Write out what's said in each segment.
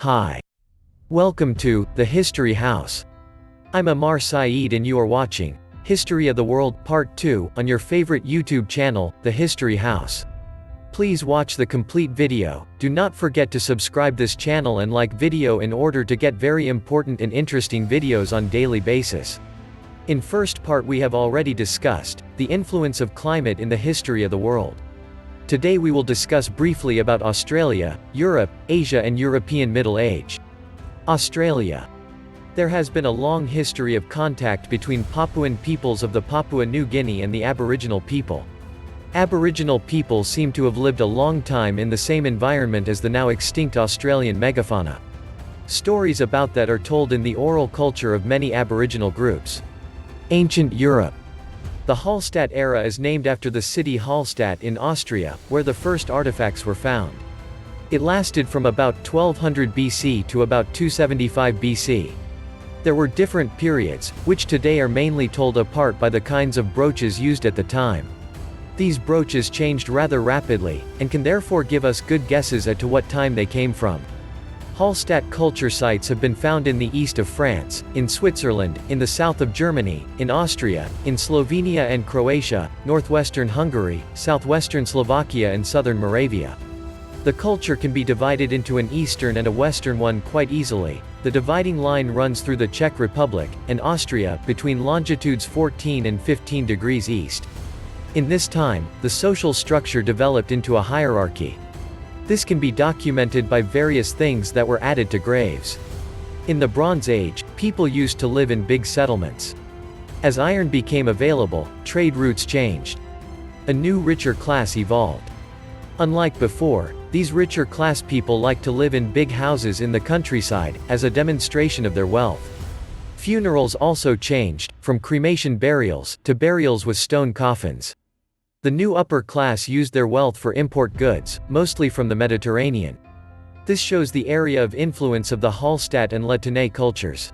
Hi. Welcome to The History House. I'm Amar Saeed and you are watching History of the World Part 2 on your favorite YouTube channel, The History House. Please watch the complete video. Do not forget to subscribe this channel and like video in order to get very important and interesting videos on daily basis. In first part we have already discussed the influence of climate in the history of the world. Today we will discuss briefly about Australia, Europe, Asia and European Middle Age. Australia. There has been a long history of contact between Papuan peoples of the Papua New Guinea and the Aboriginal people. Aboriginal people seem to have lived a long time in the same environment as the now extinct Australian megafauna. Stories about that are told in the oral culture of many Aboriginal groups. Ancient Europe. The Hallstatt era is named after the city Hallstatt in Austria, where the first artifacts were found. It lasted from about 1200 BC to about 275 BC. There were different periods, which today are mainly told apart by the kinds of brooches used at the time. These brooches changed rather rapidly, and can therefore give us good guesses as to what time they came from. Hallstatt culture sites have been found in the east of France, in Switzerland, in the south of Germany, in Austria, in Slovenia and Croatia, northwestern Hungary, southwestern Slovakia and southern Moravia. The culture can be divided into an eastern and a western one quite easily. The dividing line runs through the Czech Republic and Austria, between longitudes 14 and 15 degrees east. In this time, the social structure developed into a hierarchy. This can be documented by various things that were added to graves. In the Bronze Age, people used to live in big settlements. As iron became available, trade routes changed. A new richer class evolved. Unlike before, these richer class people liked to live in big houses in the countryside, as a demonstration of their wealth. Funerals also changed, from cremation burials, to burials with stone coffins. The new upper class used their wealth for import goods, mostly from the Mediterranean. This shows the area of influence of the Hallstatt and Latène cultures.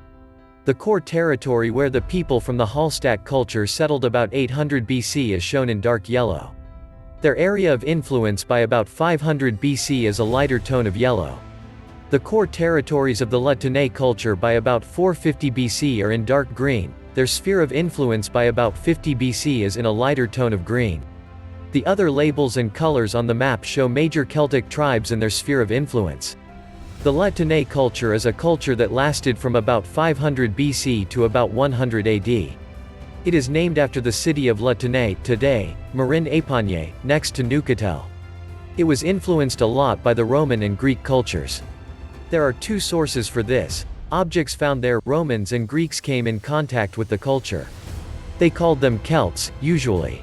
The core territory where the people from the Hallstatt culture settled about 800 BC is shown in dark yellow. Their area of influence by about 500 BC is a lighter tone of yellow. The core territories of the Latène culture by about 450 BC are in dark green. Their sphere of influence by about 50 BC is in a lighter tone of green. The other labels and colors on the map show major Celtic tribes and their sphere of influence. The Latène culture is a culture that lasted from about 500 BC to about 100 AD. It is named after the city of Latène, today, Marine-Épargne, next to Neuchâtel. It was influenced a lot by the Roman and Greek cultures. There are two sources for this. Objects found there, Romans and Greeks came in contact with the culture. They called them Celts, usually.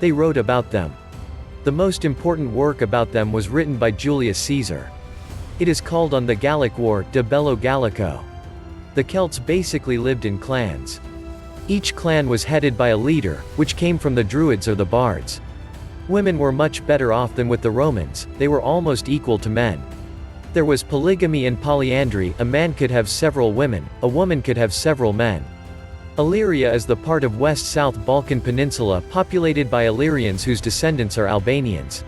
They wrote about them. The most important work about them was written by Julius Caesar. It is called On the Gallic War, De Bello Gallico. The Celts basically lived in clans. Each clan was headed by a leader, which came from the Druids or the Bards. Women were much better off than with the Romans, they were almost equal to men. There was polygamy and polyandry, a man could have several women, a woman could have several men. Illyria is the part of West-South Balkan Peninsula populated by Illyrians whose descendants are Albanians.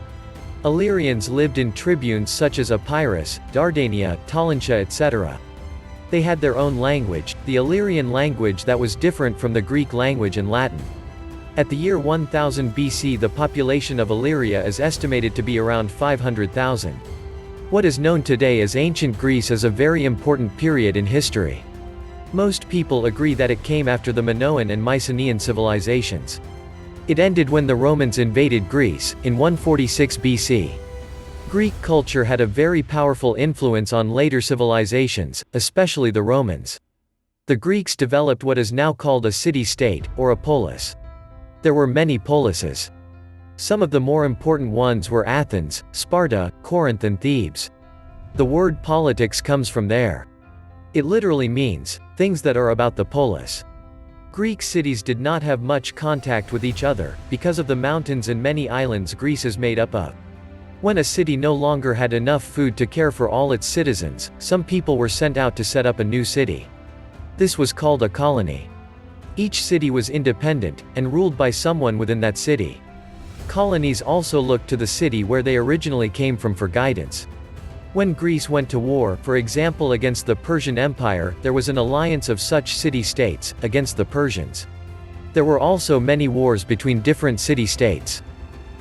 Illyrians lived in tribunes such as Epirus, Dardania, Talentia etc. They had their own language, the Illyrian language that was different from the Greek language and Latin. At the year 1000 BC the population of Illyria is estimated to be around 500,000. What is known today as ancient Greece is a very important period in history. Most people agree that it came after the Minoan and Mycenaean civilizations. It ended when the Romans invaded Greece, in 146 BC. Greek culture had a very powerful influence on later civilizations, especially the Romans. The Greeks developed what is now called a city-state, or a polis. There were many polises. Some of the more important ones were Athens, Sparta, Corinth and Thebes. The word politics comes from there. It literally means, things that are about the polis. Greek cities did not have much contact with each other, because of the mountains and many islands Greece is made up of. When a city no longer had enough food to care for all its citizens, some people were sent out to set up a new city. This was called a colony. Each city was independent, and ruled by someone within that city. Colonies also looked to the city where they originally came from for guidance. When Greece went to war, for example against the Persian Empire, there was an alliance of such city-states, against the Persians. There were also many wars between different city-states.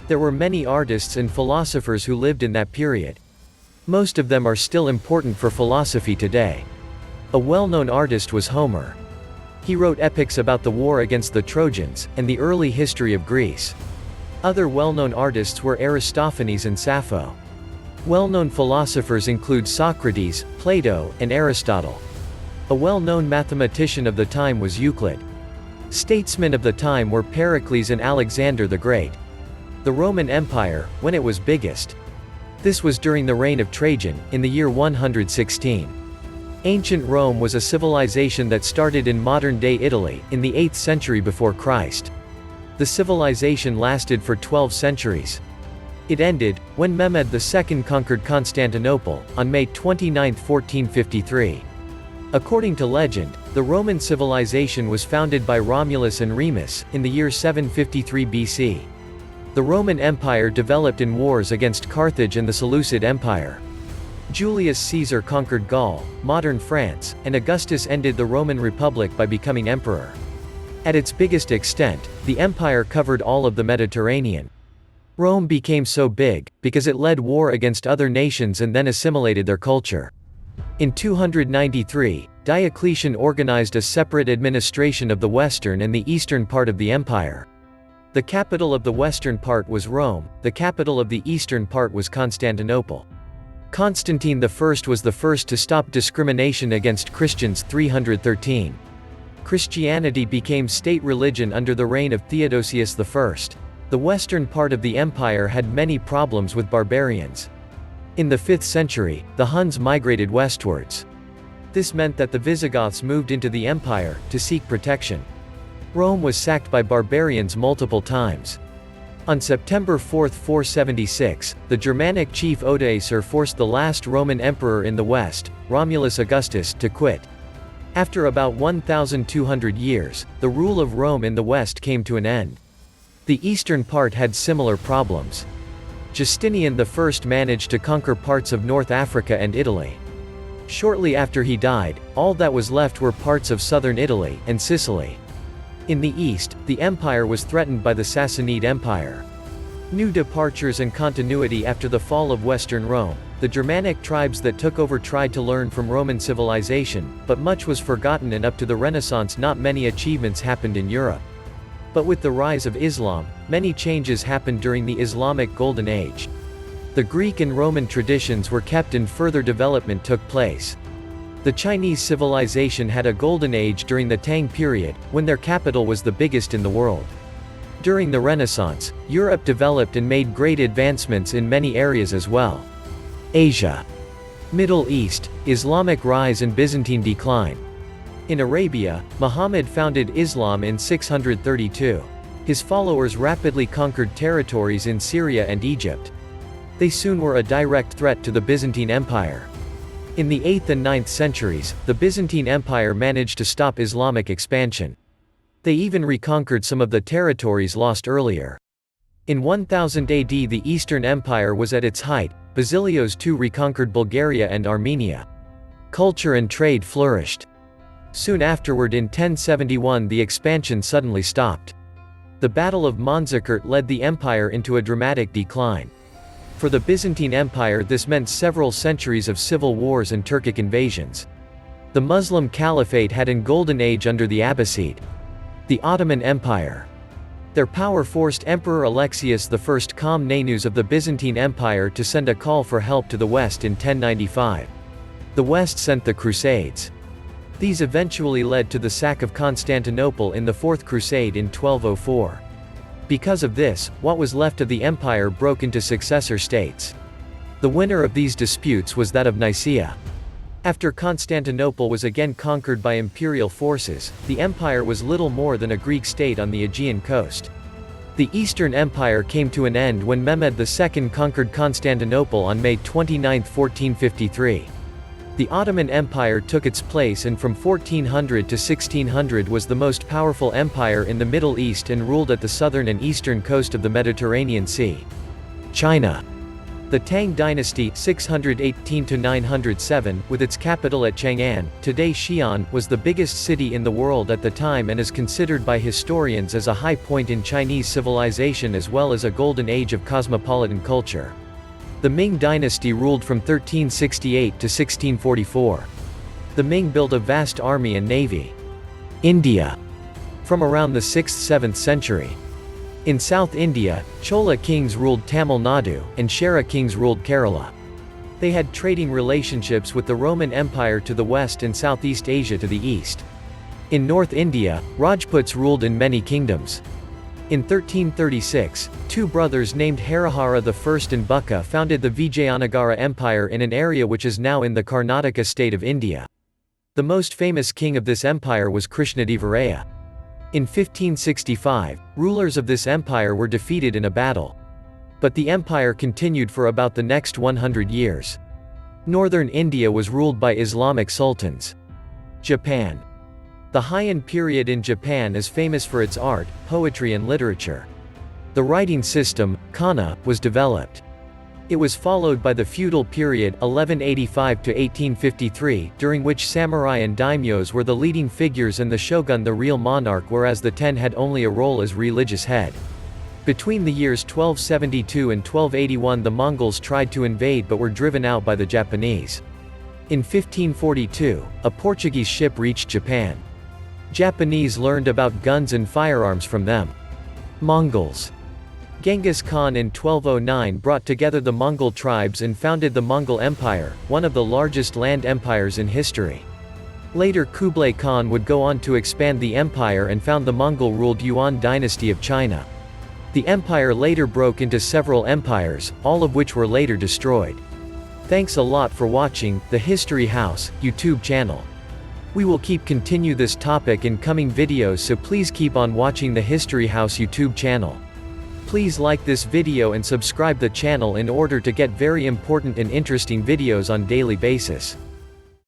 There were many artists and philosophers who lived in that period. Most of them are still important for philosophy today. A well-known artist was Homer. He wrote epics about the war against the Trojans, and the early history of Greece. Other well-known artists were Aristophanes and Sappho. Well-known philosophers include Socrates, Plato, and Aristotle. A well-known mathematician of the time was Euclid. Statesmen of the time were Pericles and Alexander the Great. The Roman Empire, when it was biggest. This was during the reign of Trajan, in the year 116. Ancient Rome was a civilization that started in modern-day Italy, in the 8th century before Christ. The civilization lasted for 12 centuries. It ended, when Mehmed II conquered Constantinople, on May 29, 1453. According to legend, the Roman civilization was founded by Romulus and Remus, in the year 753 BC. The Roman Empire developed in wars against Carthage and the Seleucid Empire. Julius Caesar conquered Gaul, modern France, and Augustus ended the Roman Republic by becoming emperor. At its biggest extent, the empire covered all of the Mediterranean. Rome became so big, because it led war against other nations and then assimilated their culture. In 293, Diocletian organized a separate administration of the western and the eastern part of the empire. The capital of the western part was Rome, the capital of the eastern part was Constantinople. Constantine I was the first to stop discrimination against Christians 313. Christianity became state religion under the reign of Theodosius I. The western part of the empire had many problems with barbarians. In the 5th century, the Huns migrated westwards. This meant that the Visigoths moved into the empire, to seek protection. Rome was sacked by barbarians multiple times. On September 4, 476, the Germanic chief Odoacer forced the last Roman emperor in the west, Romulus Augustus, to quit. After about 1,200 years, the rule of Rome in the west came to an end. The eastern part had similar problems. Justinian I managed to conquer parts of North Africa and Italy. Shortly after he died, all that was left were parts of southern Italy, and Sicily. In the east, the empire was threatened by the Sassanid Empire. New departures and continuity after the fall of Western Rome, the Germanic tribes that took over tried to learn from Roman civilization, but much was forgotten and up to the Renaissance not many achievements happened in Europe. But with the rise of Islam, many changes happened during the Islamic Golden Age. The Greek and Roman traditions were kept and further development took place. The Chinese civilization had a golden age during the Tang period, when their capital was the biggest in the world. During the Renaissance, Europe developed and made great advancements in many areas as well. Asia. Middle East, Islamic rise and Byzantine decline. In Arabia, Muhammad founded Islam in 632. His followers rapidly conquered territories in Syria and Egypt. They soon were a direct threat to the Byzantine Empire. In the 8th and 9th centuries, the Byzantine Empire managed to stop Islamic expansion. They even reconquered some of the territories lost earlier. In 1000 AD the Eastern Empire was at its height. Basilios II reconquered Bulgaria and Armenia. Culture and trade flourished. Soon afterward in 1071 the expansion suddenly stopped. The Battle of Manzikert led the empire into a dramatic decline. For the Byzantine Empire this meant several centuries of civil wars and Turkic invasions. The Muslim Caliphate had a golden age under the Abbasid. The Ottoman Empire. Their power forced Emperor Alexius I Komnenos of the Byzantine Empire to send a call for help to the West in 1095. The West sent the Crusades. These eventually led to the sack of Constantinople in the Fourth Crusade in 1204. Because of this, what was left of the empire broke into successor states. The winner of these disputes was that of Nicaea. After Constantinople was again conquered by imperial forces, the empire was little more than a Greek state on the Aegean coast. The Eastern Empire came to an end when Mehmed II conquered Constantinople on May 29, 1453. The Ottoman Empire took its place and from 1400 to 1600 was the most powerful empire in the Middle East and ruled at the southern and eastern coast of the Mediterranean Sea. China. The Tang dynasty 618–907, with its capital at Chang'an, today Xi'an, was the biggest city in the world at the time and is considered by historians as a high point in Chinese civilization as well as a golden age of cosmopolitan culture. The Ming dynasty ruled from 1368 to 1644. The Ming built a vast army and navy. India. From around the 6th–7th century. In South India, Chola kings ruled Tamil Nadu, and Chera kings ruled Kerala. They had trading relationships with the Roman Empire to the west and Southeast Asia to the east. In North India, Rajputs ruled in many kingdoms. In 1336, two brothers named Harihara I and Bukka founded the Vijayanagara Empire in an area which is now in the Karnataka state of India. The most famous king of this empire was Krishnadevaraya. In 1565, rulers of this empire were defeated in a battle. But the empire continued for about the next 100 years. Northern India was ruled by Islamic sultans. Japan. The Heian period in Japan is famous for its art, poetry and literature. The writing system, kana, was developed. It was followed by the feudal period 1185 to 1853, during which samurai and daimyos were the leading figures and the shogun the real monarch, whereas the ten had only a role as religious head. Between the years 1272 and 1281 the Mongols tried to invade but were driven out by the Japanese. In 1542, a Portuguese ship reached Japan. Japanese learned about guns and firearms from them. Mongols. Genghis Khan in 1209 brought together the Mongol tribes and founded the Mongol Empire, one of the largest land empires in history. Later Kublai Khan would go on to expand the empire and found the Mongol-ruled Yuan dynasty of China. The empire later broke into several empires, all of which were later destroyed. Thanks a lot for watching The History House YouTube channel. We will continue this topic in coming videos, so please keep on watching The History House YouTube channel. Please like this video and subscribe the channel in order to get very important and interesting videos on daily basis.